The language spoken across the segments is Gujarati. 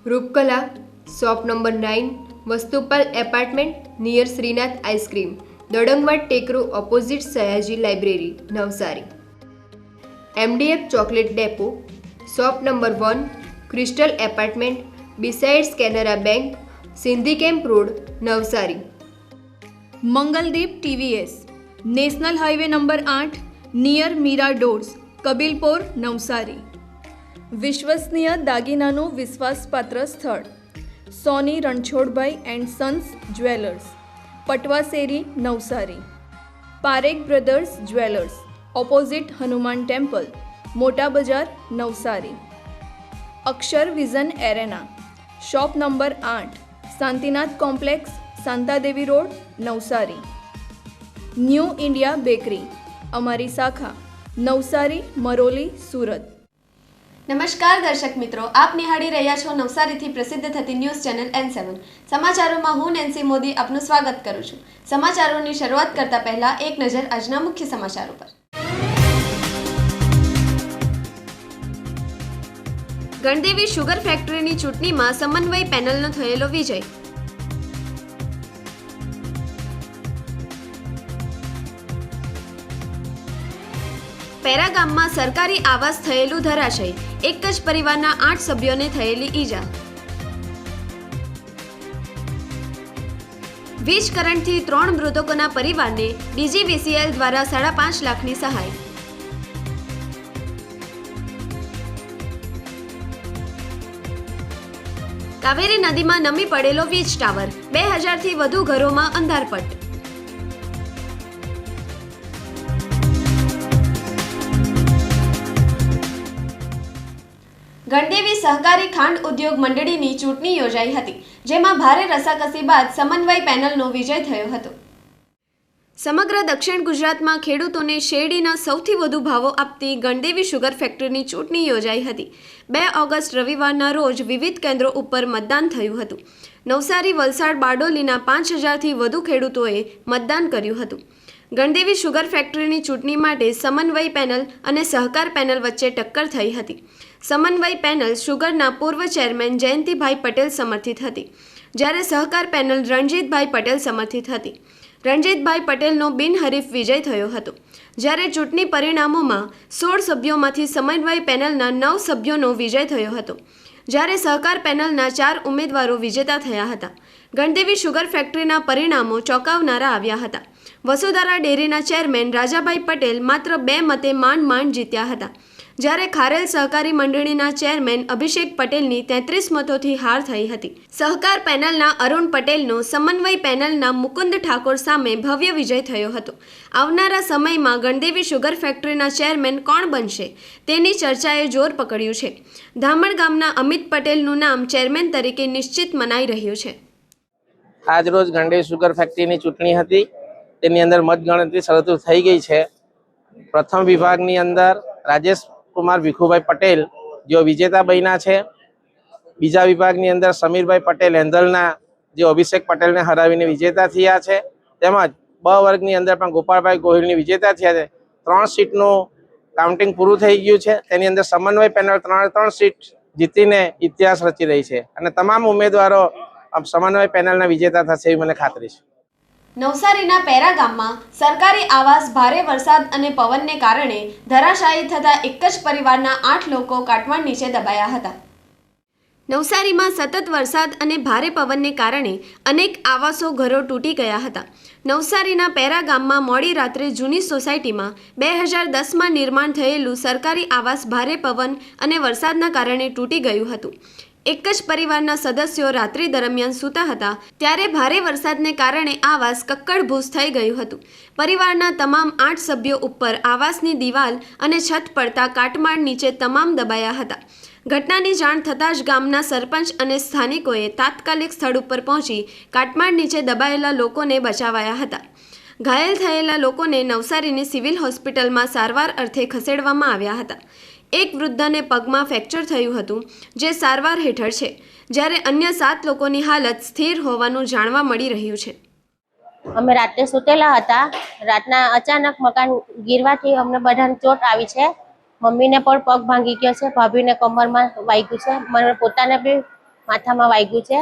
Roopkala shop number 9 Vastupal apartment near Shrinath ice cream Dadangwad Tekro opposite Sayaji library Navsari. MDF chocolate depot shop number 1 crystal apartment besides Canara bank Sindhi camp road Navsari. Mangaldeep TVS national highway number 8 near Meera doors Kabilpor Navsari. विश्वसनीय दागीनाનું વિશ્વાસપાત્ર સ્થળ Soni Ranchhodbhai and sons jewellers Patwa શેરી Navsari. Parekh brothers jewellers opposite Hanuman temple Mota Bazar Navsari. Akshar vision arena shop number 8 Shantinath complex Shantadevi road Navsari. New India bakery અમારી શાખા નવસારી મરોલી સુરત। નમસ્કાર દર્શક મિત્રો, આપ નિહાળી રહ્યા છો નવસારીથી પ્રસિદ્ધ થતી ન્યૂઝ ચેનલ N7 સમાચારોમાં હું નેન્સી મોદી આપનું સ્વાગત કરું છું। સમાચારોની શરૂઆત કરતા પહેલા એક નજર આજના મુખ્ય સમાચારો પર। ગણદેવી શુગર ફેક્ટરીની ચૂંટણીમાં સમન્વય પેનલનો થયેલો વિજય। પેરા ગામમાં સરકારી આવાસ થયેલું ધરાશય, એક જ પરિવારના 8 સભ્યોને થયેલી ઈજા। વીજ કરંટથી 3 મૃતકોના પરિવારને DGVCL દ્વારા 5.5 લાખની સહાય। કાવેરી નદીમાં નમી પડેલો વીજ ટાવર, 2000થી વધુ ઘરોમાં અંધારપટ। ગણદેવી સહકારી ખાંડ ઉદ્યોગ મંડળીની ચૂંટણી યોજાઈ હતી, જેમાં ભારે રસાકસી બાદ સમન્વય પેનલનો વિજય થયો હતો। સમગ્ર દક્ષિણ ગુજરાતમાં ખેડૂતોને શેરડીના સૌથી વધુ ભાવો આપતી ગણદેવી શુગર ફેક્ટરીની ચૂંટણી યોજાઈ હતી। 2 ઓગસ્ટ રવિવારના રોજ વિવિધ કેન્દ્રો ઉપર મતદાન થયું હતું। નવસારી, વલસાડ, બારડોલીના 5000થી વધુ ખેડૂતોએ મતદાન કર્યું હતું। ગણદેવી શુગર ફેક્ટરીની ચૂંટણી માટે સમન્વય પેનલ અને સહકાર પેનલ વચ્ચે ટક્કર થઈ હતી। સમન્વય પેનલ શુગરના પૂર્વ ચેરમેન જયંતિભાઈ પટેલ સમર્થિત હતી, જ્યારે સહકાર પેનલ રણજીતભાઈ પટેલ સમર્થિત હતી। રણજીતભાઈ પટેલનો બિનહરીફ વિજય થયો હતો, જ્યારે ચૂંટણી પરિણામોમાં 16 સભ્યોમાંથી સમન્વય પેનલના 9 સભ્યોનો વિજય થયો હતો, જ્યારે સહકાર પેનલના 4 ઉમેદવારો વિજેતા થયા હતા। ગણદેવી શુગર ફેક્ટરીના પરિણામો ચોંકાવનારા આવ્યા હતા। વસુધારા ડેરીના ચેરમેન રાજાભાઈ પટેલ માત્ર 2 મતે માંડ જીત્યા હતા, જ્યારે ખારેલ સહકારી મંડળીના ચેરમેન અભિષેક પટેલની 33 મતોથી હાર થઈ હતી। સહકાર પેનલના અરુણ પટેલનો સમન્વય પેનલના મુકુંદ ઠાકોર સામે ભવ્ય વિજય થયો હતો। આવનારા સમયમાં ગણદેવી શુગર ફેક્ટરીના ચેરમેન કોણ બનશે તેની ચર્ચાએ જોર પકડ્યું છે। ધામણ ગામના અમિત પટેલનું નામ ચેરમેન તરીકે નિશ્ચિત મનાઈ રહ્યું છે। આજરોજ ગણદેવી શુગર ફેક્ટરીની ચૂંટણી હતી, તેની અંદર મતગણતરી શરૂ થઈ ગઈ છે। પ્રથમ વિભાગની અંદર રાજેશ કુમાર ભીખુભાઈ પટેલ જેઓ વિજેતા બન્યા છે। બીજા વિભાગની અંદર સમીરભાઈ પટેલ એંધલના જેઓ અભિષેક પટેલને હરાવીને વિજેતા થયા છે। તેમજ બ વર્ગની અંદર પણ ગોપાળભાઈ ગોહિલની વિજેતા થયા છે। 3 સીટનું કાઉન્ટિંગ પૂરું થઈ ગયું છે। તેની અંદર સમન્વય પેનલ 3 સીટ જીતીને ઇતિહાસ રચી રહી છે અને તમામ ઉમેદવારો સમન્વય પેનલના વિજેતા થશે એવી મને ખાતરી છે। નવસારીના પેરા ગામમાં સરકારી આવાસ ભારે વરસાદ અને પવનને કારણે ધરાશાયી થતા એક જ પરિવારના 8 લોકો કાટમાળ નીચે દબાયા હતા। નવસારીમાં સતત વરસાદ અને ભારે પવનને કારણે અનેક આવાસો ઘરો તૂટી ગયા હતા। નવસારીના પેરા ગામમાં મોડી રાત્રે જૂની સોસાયટીમાં 2010માં નિર્માણ થયેલું સરકારી આવાસ ભારે પવન અને વરસાદના કારણે તૂટી ગયું હતું। એક જ પરિવારના સદસ્યો રાત્રિ દરમિયાન સૂતા હતા, ત્યારે ભારે વરસાદને કારણે આવાસ કક્કડભૂસ થઈ ગયું હતું। પરિવારના તમામ 8 સભ્યો ઉપર આવાસની દિવાલ અને છત પડતા કાટમાળ નીચે તમામ દબાયા હતા। ઘટનાની જાણ થતાં જ ગામના સરપંચ અને સ્થાનિકોએ તાત્કાલિક સ્થળ ઉપર પહોંચી કાટમાળ નીચે દબાયેલા લોકોને બચાવાયા હતા। ઘાયલ થયેલા લોકોને નવસારીની સિવિલ હોસ્પિટલમાં સારવાર અર્થે ખસેડવામાં આવ્યા હતા। એક વૃદ્ધને પગમાં ફ્રેક્ચર થયું હતું, જે સારવાર હેઠળ છે, જ્યારે અન્ય 7 લોકોની હાલત સ્થિર હોવાનું જાણવા મળી રહ્યું છે। અમે રાતે સુતેલા હતા, રાતના અચાનક મકાન ગીરવાથી અમને બધાને ચોટ આવી છે। મમ્મીને પણ પગ ભાંગી ગયો છે, ભાભીને કમરમાં વાગ્યું છે, મને પોતાને બી માથામાં વાગ્યું છે.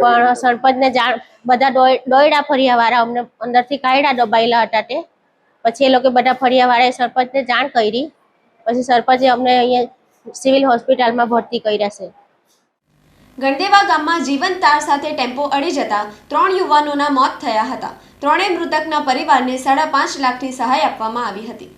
પણ સરપંચને જાણ બધા દોયડા ફળિયાવાળા અમને અંદરથી કાઢ્યા, દબાયેલા હતા તે. પછી એ લોકો બધા ફળિયાવાળાએ સરપંચને જાણ કરી. પછી સરપંચે અમને અહીંયા સિવિલ હોસ્પિટલમાં ભરતી કર્યા છે. ગણદેવા ગામમાં જીવંત તાર સાથે ટેમ્પો અડી જતા 3 યુવાનોના મોત થયા હતા. ત્રણેય મૃતકના પરિવારને 5.5 લાખની સહાય આપવામાં આવી હતી.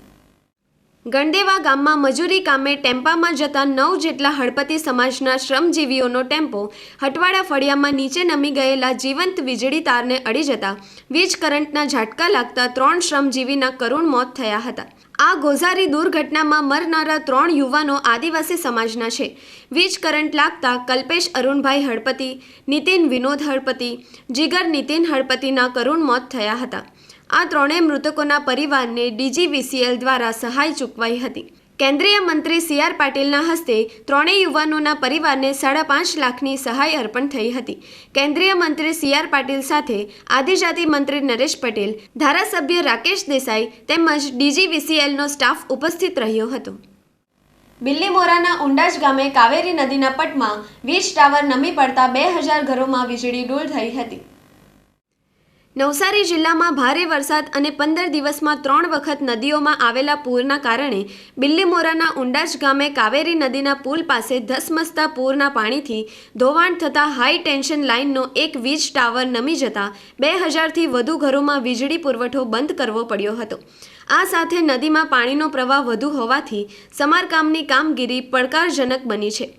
ગણદેવા ગામમાં મજૂરી કામે ટેમ્પામાં જતા 9 જેટલા હળપતિ સમાજના શ્રમજીવીઓનો ટેમ્પો હટવાડા ફળિયામાં નીચે નમી ગયેલા જીવંત વીજળી તારને અડી જતા વીજ કરંટના ઝાટકા લાગતા 3 શ્રમજીવીના કરુણ મોત થયા હતા. આ ગોઝારી દુર્ઘટનામાં મરનારા 3 યુવાનો આદિવાસી સમાજના છે. વીજ કરંટ લાગતા કલ્પેશ અરુણભાઈ હળપતિ, નીતિન વિનોદ હળપતિ, જીગર નીતિન હળપતિના કરુણ મોત થયા હતા. આ ત્રણેય મૃતકોના પરિવારને DGVCL દ્વારા સહાય ચૂકવાઈ હતી. કેન્દ્રીય મંત્રી CR પાટીલના હસ્તે ત્રણેય યુવાનોના પરિવારને 5.5 લાખની સહાય અર્પણ થઈ હતી. કેન્દ્રીય મંત્રી CR પાટીલ સાથે આદિજાતિ મંત્રી નરેશ પટેલ, ધારાસભ્ય રાકેશ દેસાઈ તેમજ DGVCLનો સ્ટાફ ઉપસ્થિત રહ્યો હતો. બિલ્લીમોરાના ઉંડાજ ગામે કાવેરી નદીના પટમાં વીજ ટાવર નમી પડતા 2000 ઘરોમાં વીજળી ડૂલ થઈ હતી. નવસારી જિલ્લામાં ભારે વરસાદ અને 15 દિવસમાં 3 વખત નદીઓમાં આવેલા પૂરના કારણે બિલ્લીમોરાના ઉંડાજ ગામે કાવેરી નદીના પુલ પાસે ધસમસતા પૂરના પાણીથી ધોવાણ થતા હાઈ ટેન્શન લાઇનનો એક વીજ ટાવર નમી જતા 2000થી વધુ ઘરોમાં વીજળી પુરવઠો બંધ કરવો પડ્યો હતો. આ સાથે નદીમાં પાણીનો પ્રવાહ વધુ હોવાથી સમારકામની કામગીરી પડકારજનક બની છે.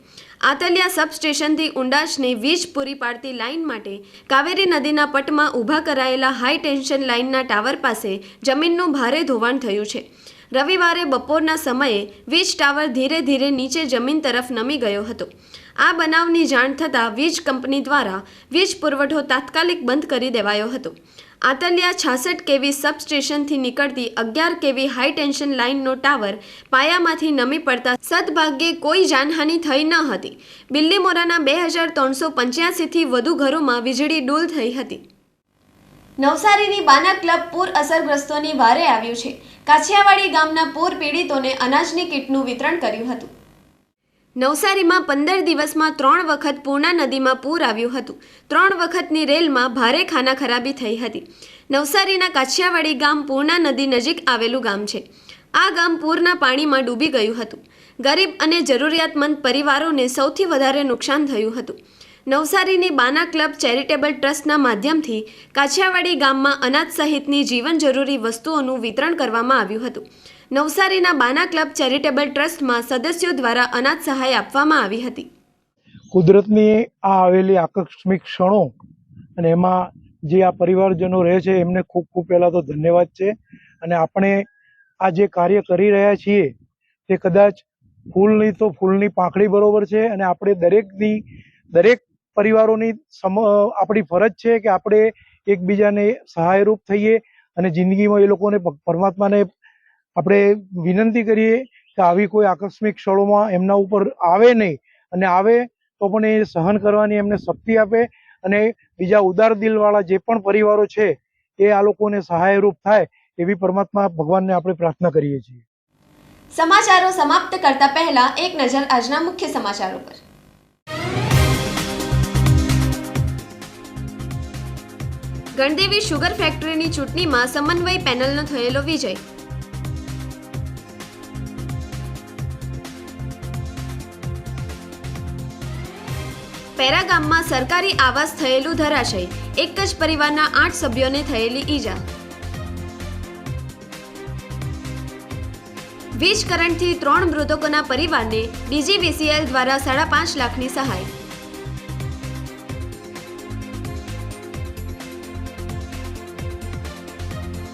આતલિયા સબસ્ટેશનથી ઉંડાજને વીજ પૂરી પાડતી લાઇન માટે કાવેરી નદીના પટમાં ઊભા કરાયેલા હાઈ ટેન્શન લાઇનના ટાવર પાસે જમીનનું ભારે ધોવાણ થયું છે. રવિવારે બપોરના સમયે વીજ ટાવર ધીરે ધીરે નીચે જમીન તરફ નમી ગયો હતો. આ બનાવની જાણ થતાં વીજ કંપની દ્વારા વીજ પુરવઠો તાત્કાલિક બંધ કરી દેવાયો હતો. આતલિયા 66 kV સબસ્ટેશનથી નીકળતી 11 kV હાઈ ટેન્શન લાઇનનો ટાવર પાયામાંથી નમી પડતા સદભાગ્યે કોઈ જાનહાનિ થઈ ન હતી. બિલ્લીમોરાના 2385થી વધુ ઘરોમાં વીજળી ડૂલ થઈ હતી. નવસારીની બાના ક્લબ પૂર અસરગ્રસ્તોની વારે આવ્યું છે. કાછિયાવાડી ગામના પૂર પીડિતોને અનાજની કીટનું વિતરણ કર્યું હતું. નવસારીમાં 15 દિવસમાં 3 વખત પૂર્ણા નદીમાં પૂર આવ્યું હતું. 3 વખતની રેલમાં ભારે ખાનાખરાબી થઈ હતી. નવસારીના કાછિયાવાડી ગામ પૂર્ણા નદી નજીક આવેલું ગામ છે. આ ગામ પૂરના પાણીમાં ડૂબી ગયું હતું. ગરીબ અને જરૂરિયાતમંદ પરિવારોને સૌથી વધારે નુકસાન થયું હતું. નવસારીની બાના ક્લબ ચેરિટેબલ ટ્રસ્ટના માધ્યમથી કાછિયાવાડી ગામમાં અનાજ સહિતની જીવન જરૂરી વસ્તુઓનું વિતરણ કરવામાં આવ્યું હતું. નવસારીના બાના ક્લબ ચેરિટેબલ ટ્રસ્ટમાં સદસ્યો દ્વારા અનાજ સહાય આપવામાં આવી હતી. કુદરતની આ આવેલી આકસ્મિક ક્ષણો અને એમાં જે આ પરિવારજનો રહે છે એમને ખૂબ ખૂબ પહેલાં તો ધન્યવાદ છે. અને આપણે આ જે કાર્ય કરી રહ્યા છીએ તે કદાચ ફૂલની તો ફૂલની પાંખડી બરોબર છે. અને આપણે દરેક પરિવારોની આપણી ફરજ છે કે આપણે એકબીજાને સહાયરૂપ થઈએ અને જિંદગીમાં એ લોકોને પરમાત્માને આપણે વિનંતી કરીએ કે આવી કોઈ આકસ્મિક ક્ષણોમાં એમના ઉપર આવે નહીં, અને આવે તો પણ એ સહન કરવાની એમને શક્તિ આપે. અને બીજા ઉદાર દિલવાળા જે પણ પરિવારો છે એ આ લોકોને સહાયરૂપ થાય એવી પરમાત્મા ભગવાનને આપણે પ્રાર્થના કરીએ છીએ. સમાચારો સમાપ્ત કરતા પહેલા એક નજર આજના મુખ્ય સમાચારો પર. ગણદેવી શુગર ફેક્ટરીની ચૂંટણીમાં સમન્વય પેનલનો થયેલો વિજય. પેરા ગામમાં સરકારી આવાસ થયેલું ધરાશય. એક જ પરિવારના 8 સભ્યોને થયેલી ઈજા. વીજ કરંટથી 3 મૃતકોના પરિવારને DGVCL દ્વારા 5.5 લાખની સહાય.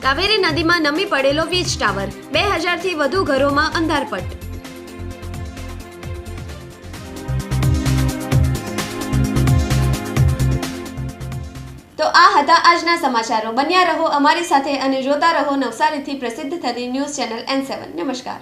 કાવેરી નદીમાં નમી પડેલો વીજ ટાવર, 2000થી વધુ ઘરોમાં અંધારપટ. તો આ હતા આજના સમાચારો. બન્યા રહો અમારી સાથે અને જોતા રહો નવસારીથી પ્રસિદ્ધ થતી ન્યૂઝ ચેનલ N7. નમસ્કાર.